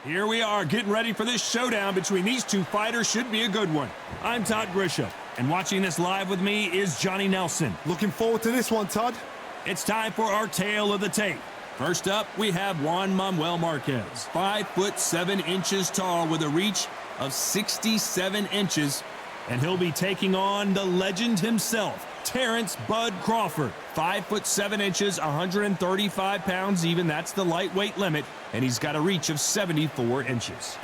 Here we are, getting ready for this showdown between these two fighters. Should be a good one. I'm Todd Grisham, and watching this live with me is Johnny Nelson. Looking forward to this one, Todd. It's time for our tale of the tape. First up, we have Juan Manuel Márquez, 5'7" tall with a reach of 67 inches, and he'll be taking on the legend himself, Terence "Bud" Crawford, 5'7", 135 pounds even. That's the lightweight limit, and he's got a reach of 74 inches.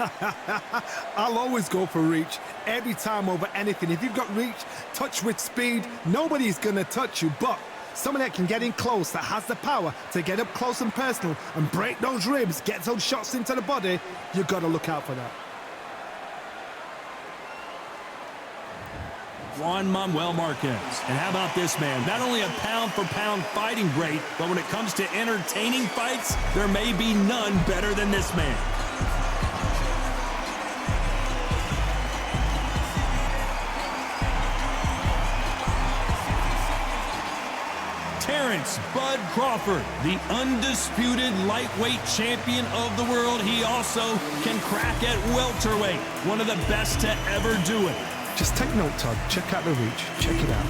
I'll always go for reach every time over anything. If you've got reach, touch with speed, nobody's gonna touch you. But someone that can get in close, that has the power to get up close and personal and break those ribs, get those shots into the body, you've got to look out for that. Juan Manuel Márquez. And how about this man? Not only a pound-for-pound fighting great, but when it comes to entertaining fights, there may be none better than this man. Terence "Bud" Crawford, the undisputed lightweight champion of the world. He also can crack at welterweight, one of the best to ever do it. Just take note, Todd. Check out the reach. Check it out.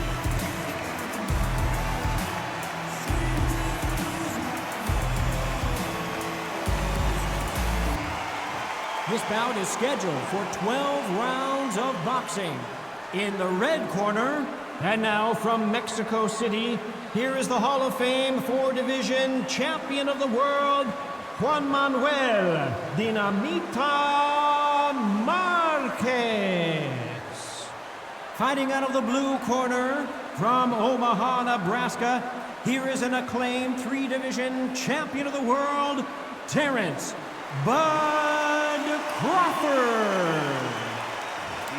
This bout is scheduled for 12 rounds of boxing. In the red corner, and now from Mexico City, here is the Hall of Fame 4-division champion of the world, Juan Manuel "Dinamita" Márquez. Fighting out of the blue corner, from Omaha, Nebraska, here is an acclaimed 3-division champion of the world, Terence "Bud" Crawford.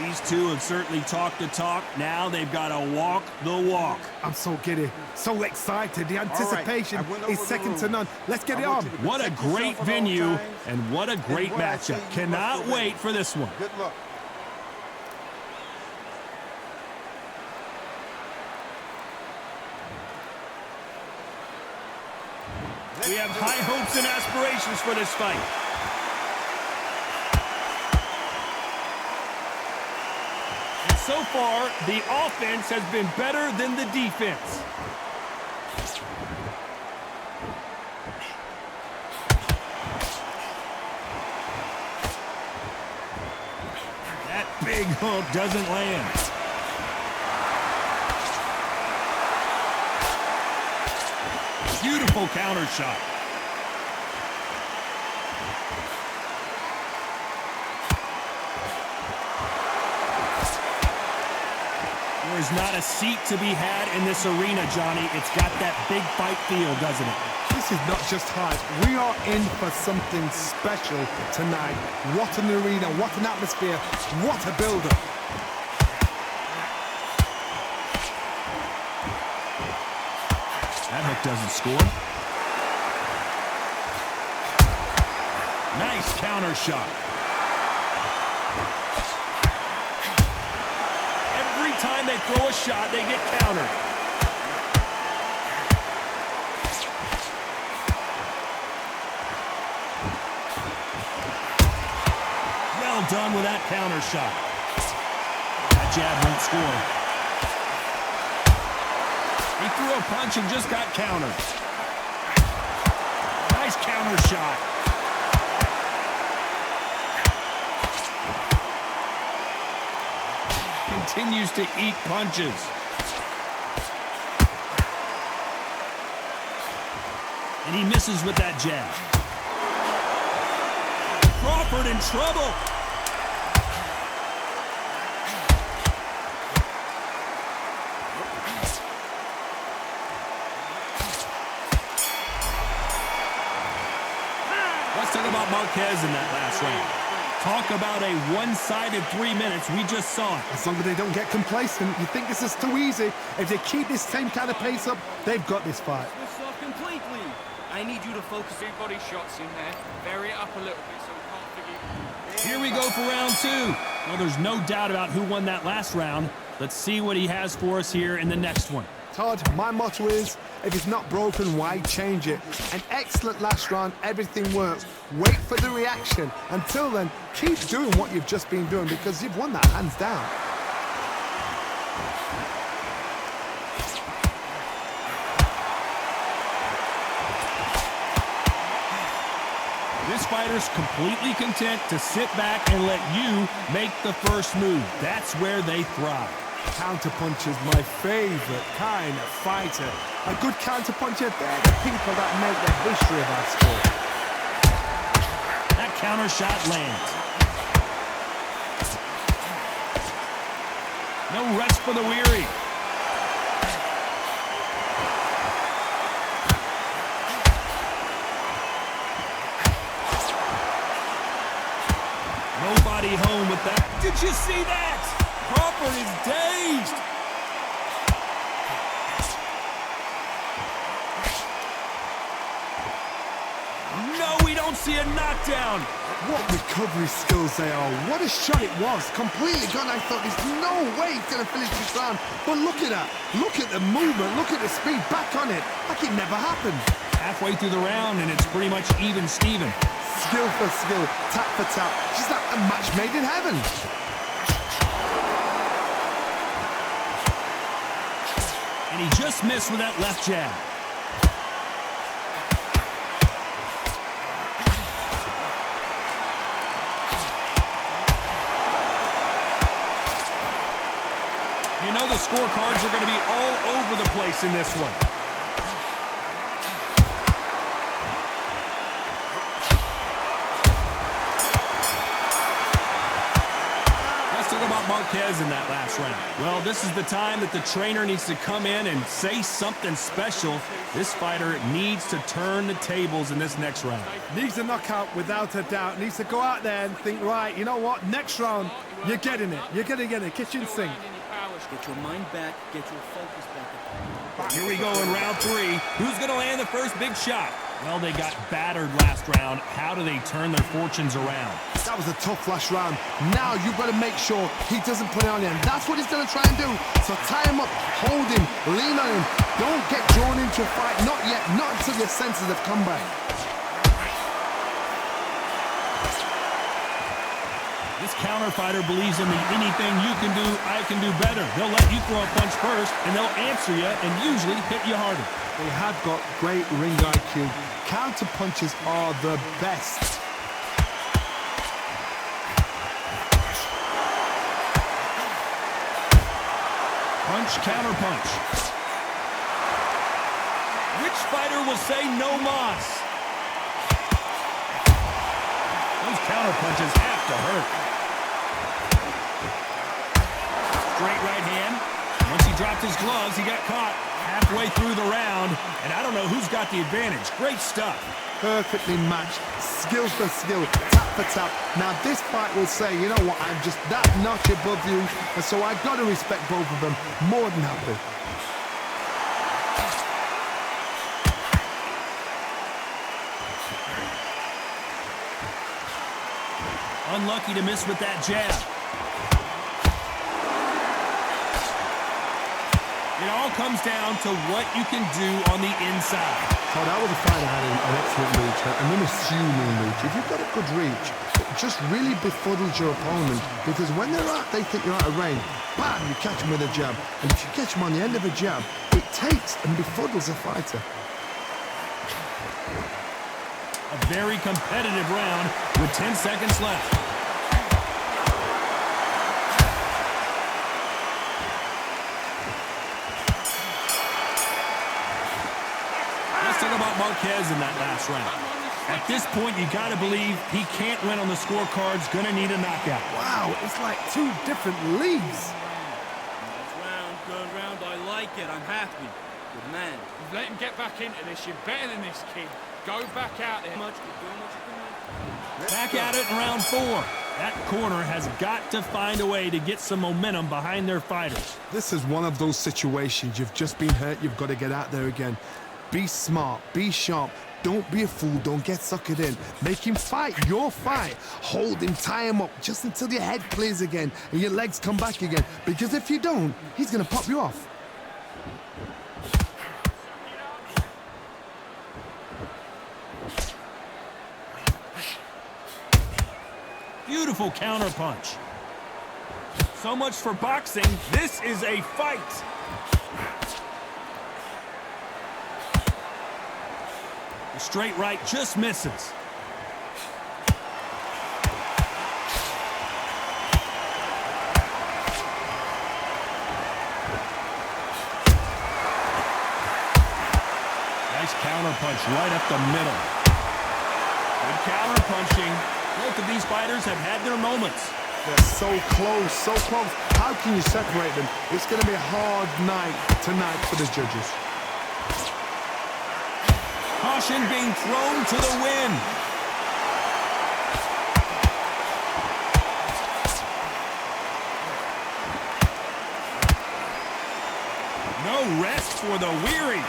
These two have certainly talked the talk. Now they've got to walk the walk. I'm so giddy, so excited. The anticipation is second to none. Let's get it on. What a great venue and what a great matchup. Cannot wait for this one. Good luck. We have high hopes and aspirations for this fight. And so far, the offense has been better than the defense. That big hook doesn't land. Beautiful counter shot. There's not a seat to be had in this arena, Johnny. It's got that big fight feel, doesn't it? This is not just hype. We are in for something special tonight. What an arena, what an atmosphere, what a build-up. That hook doesn't score. Nice counter shot. Every time they throw a shot, they get countered. Well done with that counter shot. That jab won't score. He threw a punch and just got countered. Nice counter shot. Continues to eat punches. And he misses with that jab. Crawford in trouble. Let's talk about Marquez in that last round. Talk about a one-sided 3 minutes. We just saw it. As long as they don't get complacent, you think this is too easy. If they keep this same kind of pace up, they've got this fight. This off completely. I need you to focus your body shots in there. Vary it up a little bit so we can't forget. Here we go for round two. Well, there's no doubt about who won that last round. Let's see what he has for us here in the next one. Todd, my motto is, if it's not broken, why change it? An excellent last round, everything works. Wait for the reaction. Until then, keep doing what you've just been doing because you've won that hands down. This fighter's completely content to sit back and let you make the first move. That's where they thrive. Counterpuncher's my favorite kind of fighter. A good counterpuncher, they're the people that make the history of our sport. That counter shot lands. No rest for the weary. Nobody home with that. Did you see that? Crawford is dazed. No, we don't see a knockdown. What recovery skills they are. What a shot it was. Completely gone. I thought there's no way he's going to finish this round. But look at that. Look at the movement. Look at the speed. Back on it. Like it never happened. Halfway through the round, and it's pretty much even Steven. Skill for skill. Tap for tap. Just like a match made in heaven. And he just missed with that left jab. You know the scorecards are going to be all over the place in this one. About Marquez in that last round. Well, this is the time that the trainer needs to come in and say something special. This fighter needs to turn the tables in this next round. Needs a knockout without a doubt. Needs to go out there and think, right, you know what? Next round, you're getting it. You're going to get it. Kitchen sink. Get your mind back. Get your focus back. Here we go in round 3. Who's going to land the first big shot? Well, they got battered last round. How do they turn their fortunes around? That was a tough last round. Now you've got to make sure he doesn't put it on you. And that's what he's going to try and do. So tie him up, hold him, lean on him. Don't get drawn into a fight. Not yet. Not until your senses have come back. This counter fighter believes in the anything you can do, I can do better. They'll let you throw a punch first, and they'll answer you and usually hit you harder. They have got great ring IQ. Counter punches are the best. Punch, counter punch. Which fighter will say no mas? Those counter punches have to hurt. Straight right hand. Once he dropped his gloves, he got caught halfway through the round, and I don't know who's got the advantage. Great stuff. Perfectly matched. Skill for skill. Tap for tap. Now this fight will say, you know what, I'm just that notch above you, and so I've got to respect both of them. More than happy. Unlucky to miss with that jab. It all comes down to what you can do on the inside. So that was a fight that had an excellent reach, an unassuming reach. If you've got a good reach, it just really befuddles your opponent, because when they're out, they think you're out of range. Bam, you catch them with a jab. And if you catch them on the end of a jab, it takes and befuddles a fighter. A very competitive round with 10 seconds left. Let's talk about Marquez in that last round. At this point, you got to believe he can't win on the scorecards. Going to need a knockout. Wow, it's like two different leagues. Good round. I like it. I'm happy. Good man. You've let him get back into this. You're better than this, kid. Go back out there. Back at it in round 4. That corner has got to find a way to get some momentum behind their fighters. This is one of those situations. You've just been hurt. You've got to get out there again. Be smart. Be sharp. Don't be a fool. Don't get suckered in. Make him fight your fight. Hold him, tie him up just until your head clears again and your legs come back again. Because if you don't, he's going to pop you off. Beautiful counterpunch. So much for boxing. This is a fight. The straight right just misses. Nice counterpunch right up the middle. Good counterpunching. Both of these fighters have had their moments. They're so close, so close. How can you separate them? It's going to be a hard night tonight for the judges. Caution being thrown to the wind. No rest for the weary.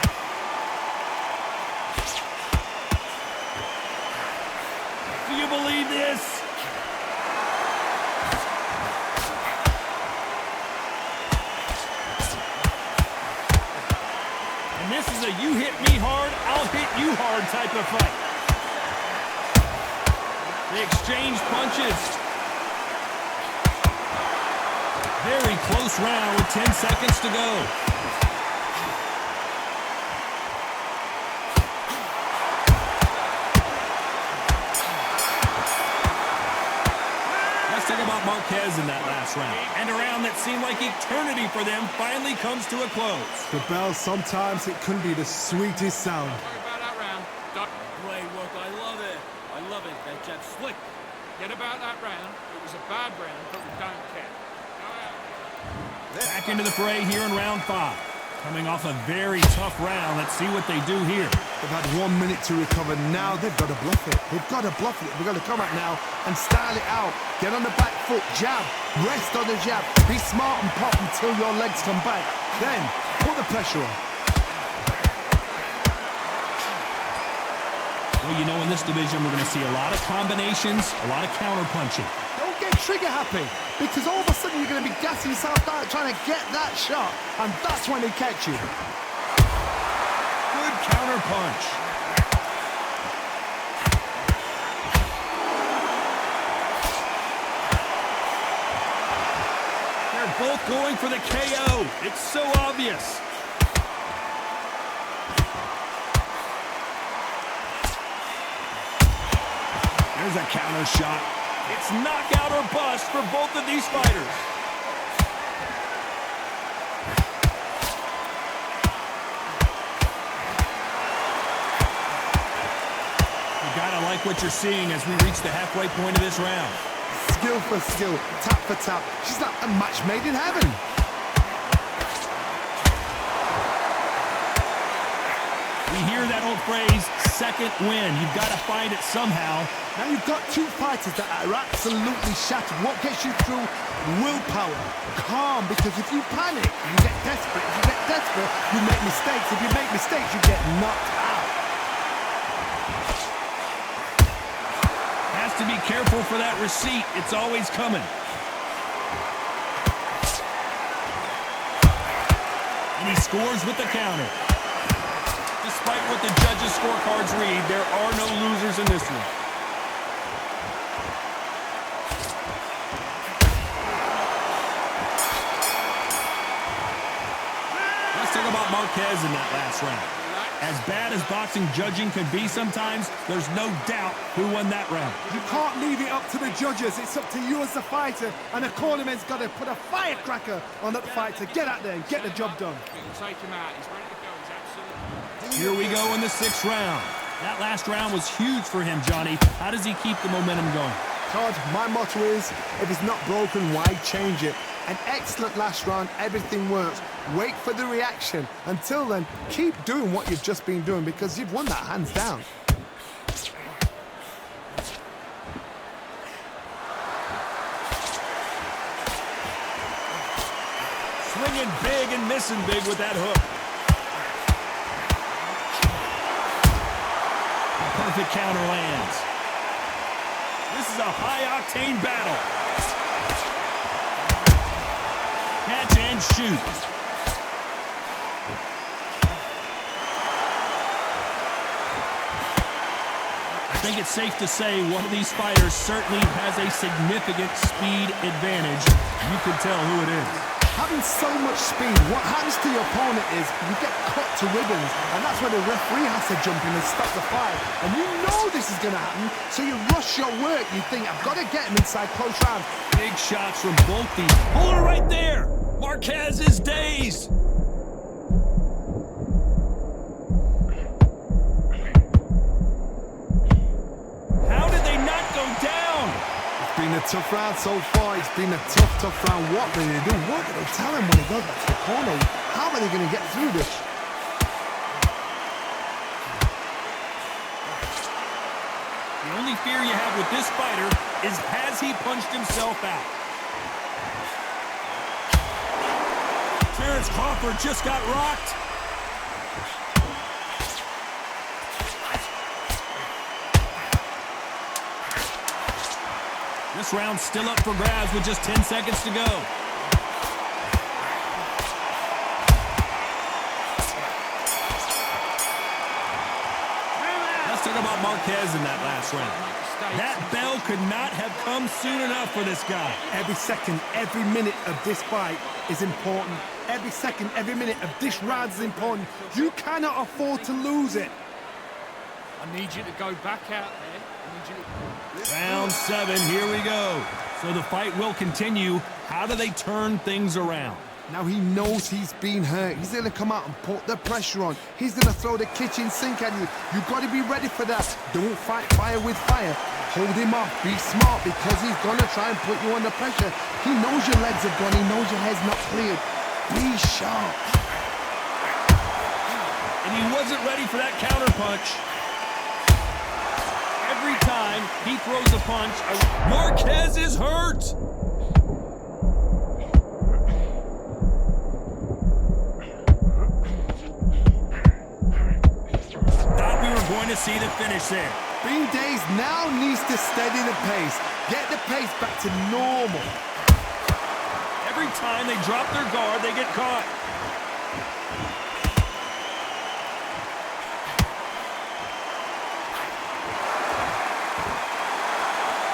Do you believe this? And this is a you hit me hard, I'll hit you hard type of fight. They exchange punches. Very close round with 10 seconds to go. About Marquez in that last round. And a round that seemed like eternity for them finally comes to a close. The bell, sometimes it can be the sweetest sound. Sorry about that round. Great work, I love it. I love it. That jab slick. Forget about that round. It was a bad round, but we don't care. Go out. Back into the fray here in round 5. Coming off a very tough round. Let's see what they do here. They've had 1 minute to recover. Now they've got to bluff it. They've got to bluff it. They've got to come out now and style it out. Get on the back foot, jab, rest on the jab. Be smart and pop until your legs come back. Then put the pressure on. Well, you know, in this division, we're going to see a lot of combinations, a lot of counter-punching. Don't get trigger happy, because all of a sudden you're going to be gassing yourself out trying to get that shot, and that's when they catch you. Good counter-punch. They're both going for the KO. It's so obvious. There's a counter shot. It's knockout or bust for both of these fighters. You gotta like what you're seeing as we reach the halfway point of this round. Skill for skill, tap for tap. She's like a match made in heaven. We hear that old phrase, second win. You've got to find it somehow. Now you've got two fighters that are absolutely shattered. What gets you through? Willpower. Calm, because if you panic, you get desperate. If you get desperate, you make mistakes. If you make mistakes, you get knocked out. Has to be careful for that receipt. It's always coming. And he scores with the counter. Despite what the judges' scorecards read, there are no losers in this one. Let's talk about Marquez in that last round. As bad as boxing judging can be sometimes, there's no doubt who won that round. You can't leave it up to the judges. It's up to you as a fighter, and the cornerman's got to put a firecracker on that fight to get out there and get the job done. We'll take him out. He's ready to go. He's absolutely... Here we go in the 6th round. That last round was huge for him, Johnny. How does he keep the momentum going? Todd, my motto is, if it's not broken, why change it? An excellent last round, everything works. Wait for the reaction. Until then, keep doing what you've just been doing because you've won that hands down. Swinging big and missing big with that hook. perfect counter lands. This is a high-octane battle. Catch and shoot. I think it's safe to say one of these fighters certainly has a significant speed advantage. You can tell who it is. Having so much speed, what happens to your opponent is you get cut to ribbons, and that's where the referee has to jump in and stop the fight. And you know this is going to happen, so you rush your work. You think, I've got to get him inside close round. Big shots from both these. Hold it right there. Marquez is dazed. How did they not go down? It's been a tough round so far. It's been a tough round. What will they do? What will they tell him when he goes back to the corner? How are they going to get through this? The only fear you have with this fighter is has he punched himself out? Terence Crawford just got rocked. This round's still up for grabs with just 10 seconds to go. Let's talk about Marquez in that last round. That bell could not have come soon enough for this guy. Every second, every minute of this fight is important. Every second, every minute of this round is important. You cannot afford to lose it. I need you to go back out there. Round 7, here we go. So the fight will continue. How do they turn things around? Now he knows he's been hurt. He's going to come out and put the pressure on. He's going to throw the kitchen sink at you. You've got to be ready for that. Don't fight fire with fire. Hold him off. Be smart because he's going to try and put you under pressure. He knows your legs are gone. He knows your head's not cleared. Be sharp. And he wasn't ready for that counter punch. Every time he throws a punch, Marquez is hurt. Thought we were going to see the finish there. Being dazed now needs to steady the pace. Get the pace back to normal. Every time they drop their guard, they get caught.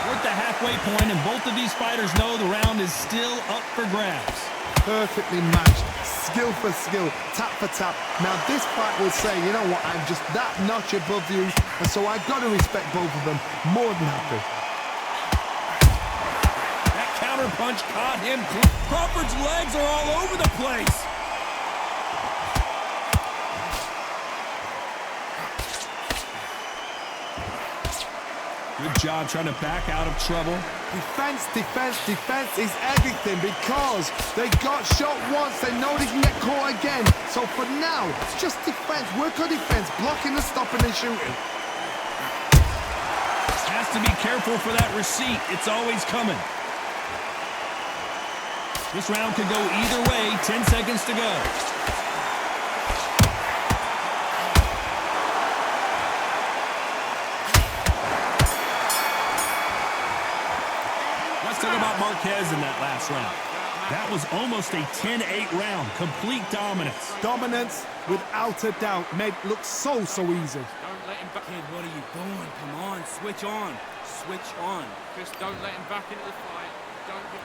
We're at the halfway point, and both of these fighters know the round is still up for grabs. Perfectly matched, skill for skill, tap for tap. Now this fight will say, you know what, I'm just that notch above you, and so I've got to respect both of them. More than happy. That counter punch caught him. Crawford's legs are all over the place. Good job trying to back out of trouble. Defense, defense, defense is everything because they got shot once, they know they can get caught again. So for now, just defense, work on defense, blocking and stopping and shooting. Has to be careful for that receipt. It's always coming. This round could go either way. 10 seconds to go. Let's talk about Marquez in that last round. That was almost a 10-8 round. Complete dominance. Dominance, without a doubt, made it look so easy. Don't let him back. Kid, what are you doing? Come on, switch on. Switch on. Just don't let him back into the fight. Don't get...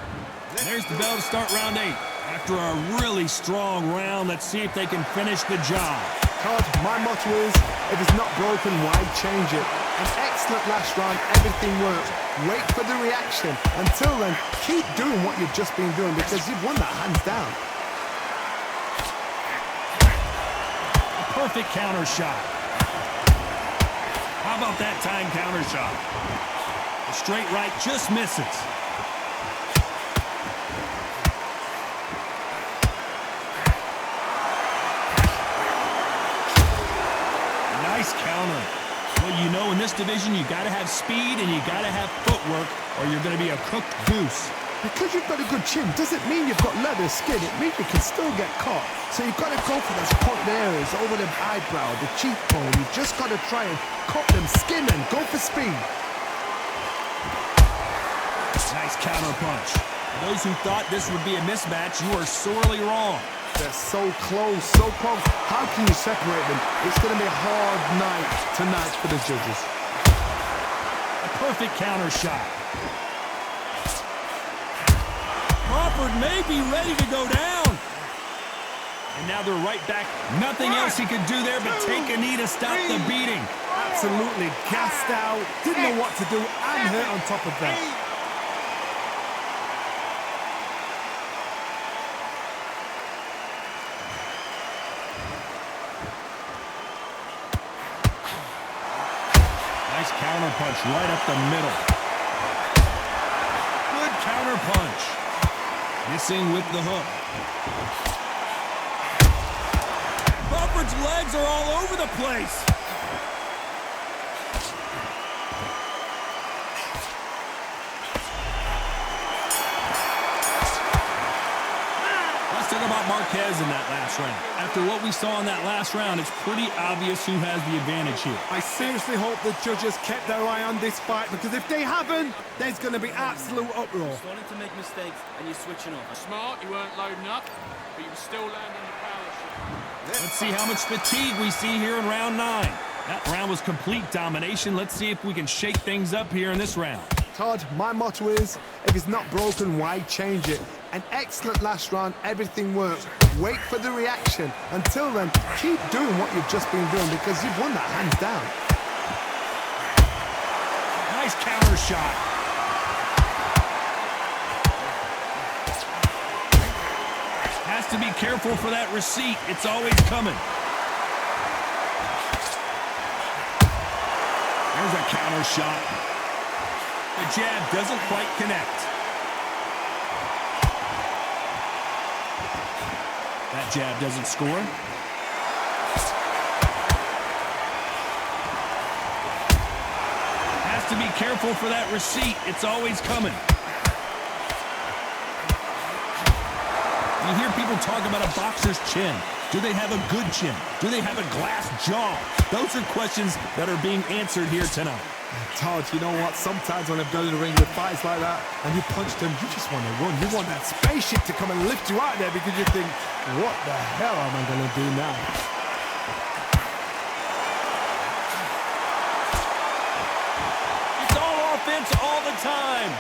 There's the bell to start round 8. After a really strong round, let's see if they can finish the job. Todd, my motto is, if it's not broken, why change it? An excellent last round, everything worked. Wait for the reaction. Until then, keep doing what you've just been doing because you've won that hands down. A perfect counter shot. How about that time counter shot? The straight right just misses. Nice counter. Well, you know, in this division, you got to have speed and you got to have footwork or you're going to be a cooked goose. Because you've got a good chin doesn't mean you've got leather skin. It means you can still get caught. So you've got to go for those point areas over the eyebrow, the cheekbone. You've just got to try and cut them, skin them, go for speed. Nice counter punch. For those who thought this would be a mismatch, you are sorely wrong. They're so close, so close. How can you separate them? It's going to be a hard night tonight for the judges. A perfect counter shot. Crawford may be ready to go down. And now they're right back. Nothing else he could do there but take a knee to stop the beating. Absolutely gassed out. Didn't know what to do and hurt on top of that. Nice counter punch right up the middle. Good counter punch. Missing with the hook. Crawford's legs are all over the place. Let's talk about Marquez in that last round. After what we saw in that last round, it's pretty obvious who has the advantage here. I seriously hope the judges kept their eye on this fight, because if they haven't, there's going to be absolute uproar. You're starting to make mistakes and you're switching off. Smart, you weren't loading up, but you were still landing the power shot. Let's see how much fatigue we see here in round 9. That round was complete domination. Let's see if we can shake things up here in this round. Todd, my motto is, if it's not broken, why change it? An excellent last round, everything works. Wait for the reaction. Until then, keep doing what you've just been doing, because you've won that hands down. Nice counter shot. Has to be careful for that receipt. It's always coming. There's a counter shot. The jab doesn't quite connect. That jab doesn't score. Has to be careful for that receipt. It's always coming. You hear people talk about a boxer's chin. Do they have a good chin? Do they have a glass jaw? Those are questions that are being answered here tonight. Todd, you know what? Sometimes when I've gone in the ring with fights like that and you punch them, you just want to run. You want that spaceship to come and lift you out there, because you think, what the hell am I going to do now? It's all offense all the time.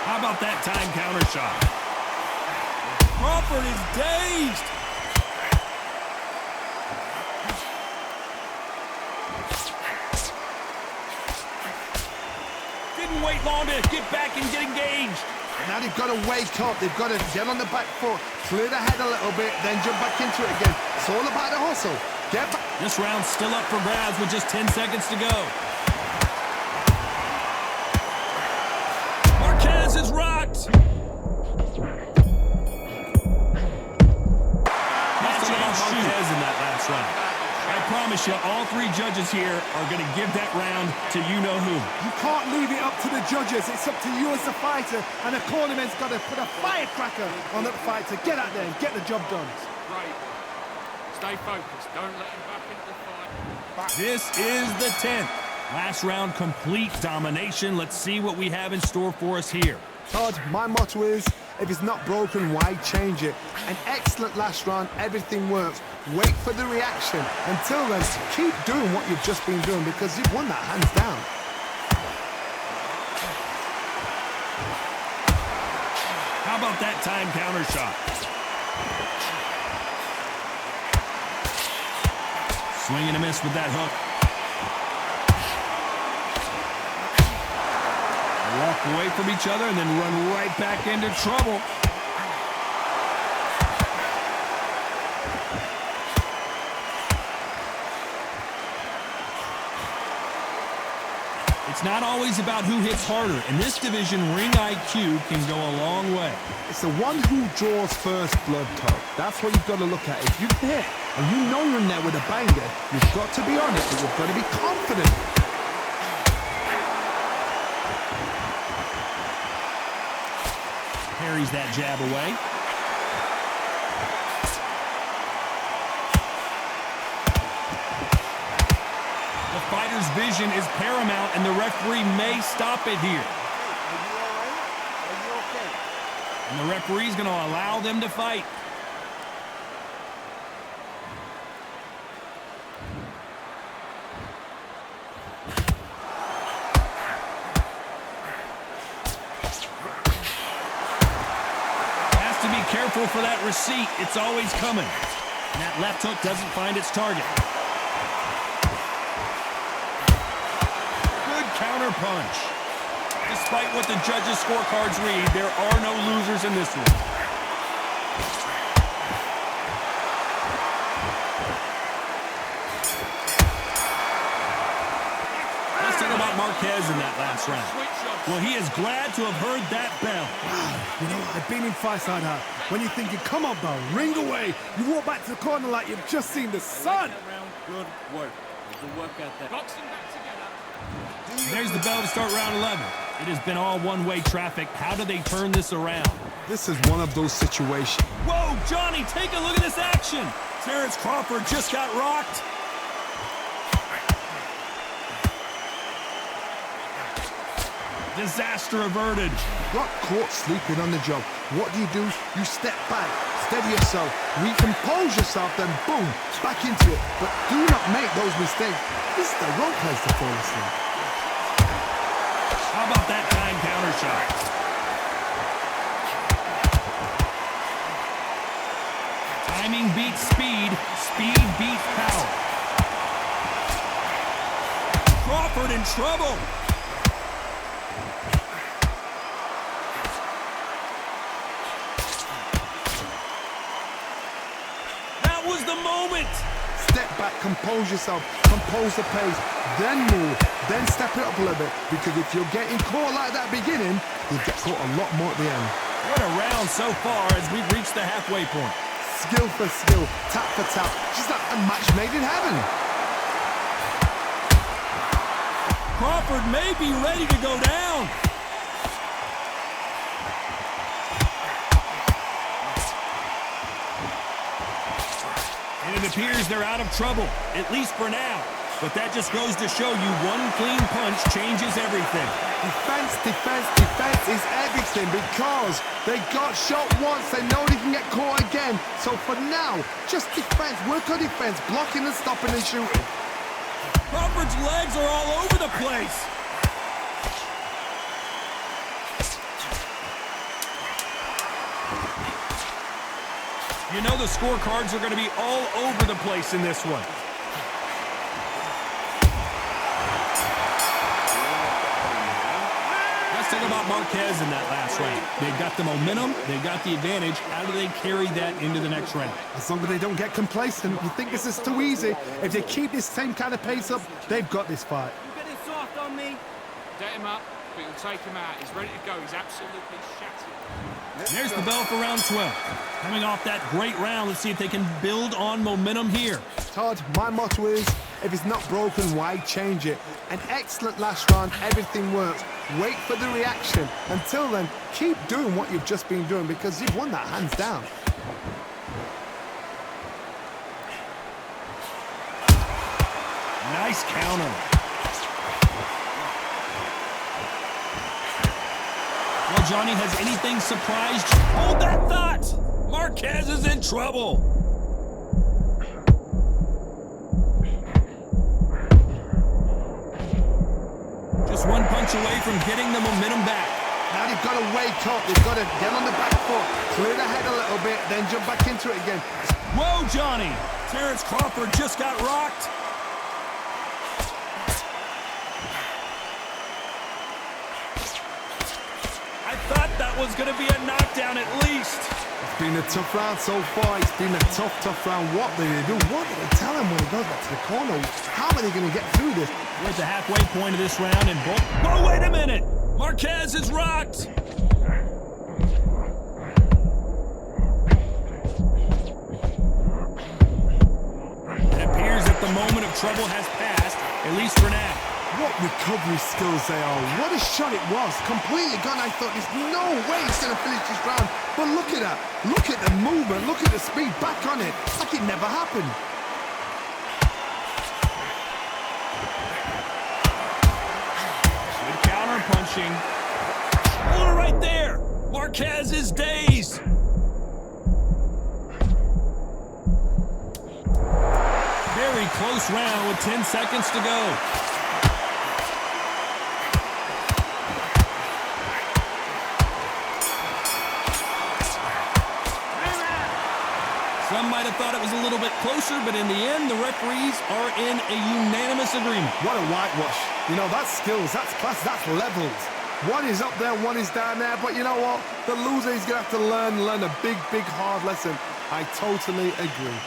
How about that time counter shot? Crawford is dazed. Didn't wait long to get back and get engaged. Now they've got to wake up. They've got to get on the back foot, clear the head a little bit, then jump back into it again. It's all about the hustle. Get back. This round's still up for grabs with just 10 seconds to go. Marquez is rocked. Marquez in that last round. I promise you, all 3 judges here are going to give that round to you-know-who. You can't leave it up to the judges. It's up to you as the fighter, and the cornerman's got to put a firecracker on that fighter. Get out there and get the job done. Great. Stay focused. Don't let him back into the fight. This is the 10th. Last round, complete domination. Let's see what we have in store for us here. Todd, my motto is, if it's not broken, why change it? An excellent last round, everything works. Wait for the reaction. Until then, keep doing what you've just been doing, because you've won that hands down. How about that time counter shot? Swing and a miss with that hook. Walk away from each other and then run right back into trouble. It's not always about who hits harder. In this division, ring IQ can go a long way. It's the one who draws first blood, Todd. That's what you've got to look at. If you hit and you know you're in there with a banger, you've got to be on it, but you've got to be confident. parries that jab away. The fighter's vision is paramount, and the referee may stop it here. Are you all right? Are you okay? And the referee's going to allow them to fight. Has to be careful for that receipt. It's always coming. And that left hook doesn't find its target. Good counter punch. Despite what the judges' scorecards read, there are no losers in this one. Let's talk about Marquez in that last round. Well, he is glad to have heard that bell. You know, I've been in fights like that. When you're thinking, come on, bell, ring away. You walk back to the corner like you've just seen the sun. Good work. Good work out there. Boxing back together. There's the bell to start round 11. It has been all one-way traffic. How do they turn this around? This is one of those situations. Whoa, Johnny, take a look at this action. Terence Crawford just got rocked. Disaster averted. Got caught sleeping on the job. What do? You step back, steady yourself, recompose yourself, then boom, back into it. But do not make those mistakes. This is the wrong place to fall asleep. How about that time counter shot? Timing beats speed. Speed beats power. Crawford in trouble. That was the moment. Step back, compose yourself, compose the pace, then move, then step it up a little bit. Because if you're getting caught like that beginning, you'll get caught a lot more at the end. What a round so far as we've reached the halfway point. Skill for skill, tap for tap, just like a match made in heaven. Crawford may be ready to go down. And it appears they're out of trouble, at least for now. But that just goes to show you one clean punch changes everything. Defense, defense, defense is everything because they got shot once, they know they can get caught again. So for now, just defense, work on defense, blocking and stopping and shooting. Crawford's legs are all over the place. You know the scorecards are going to be all over the place in this one. Let's talk about Marquez in that last round. They've got the momentum, they've got the advantage. How do they carry that into the next round? As long as they don't get complacent, you think this is too easy. If they keep this same kind of pace up, they've got this fight. You getting soft on me? Get him up, but he'll take him out. He's ready to go. He's absolutely shattered. There's the bell for round 12. Coming off that great round, let's see if they can build on momentum here. Todd, my motto is, if it's not broken, why change it? An excellent last round, everything works. Wait for the reaction. Until then, keep doing what you've just been doing because you've won that hands down. Nice counter. Well, Johnny, has anything surprised you? Hold that thought! Marquez is in trouble. Just one punch away from getting the momentum back. Now they've got to wake up. They've got to get on the back foot, clear the head a little bit, then jump back into it again. Whoa, Johnny! Terence Crawford just got rocked. I thought that was going to be a knockdown at least. It's been a tough round so far. It's been a tough round. What do they do? What do they tell him when he goes back to the corner? How are they going to get through this? We're at the halfway point of this round and both... Oh, wait a minute! Marquez is rocked! It appears that the moment of trouble has passed, at least for now. What recovery skills they are. What a shot it was. Completely gone. I thought there's no way he's going to finish this round. But look at that. Look at the movement. Look at the speed. Back on it. Like it never happened. Good counter punching. Oh, right there. Marquez is dazed. Very close round with 10 seconds to go. Some might have thought it was a little bit closer, but in the end, the referees are in a unanimous agreement. What a whitewash. You know, that's skills, that's class, that's levels. One is up there, one is down there, but you know what? The loser is going to have to learn a big, big, hard lesson. I totally agree.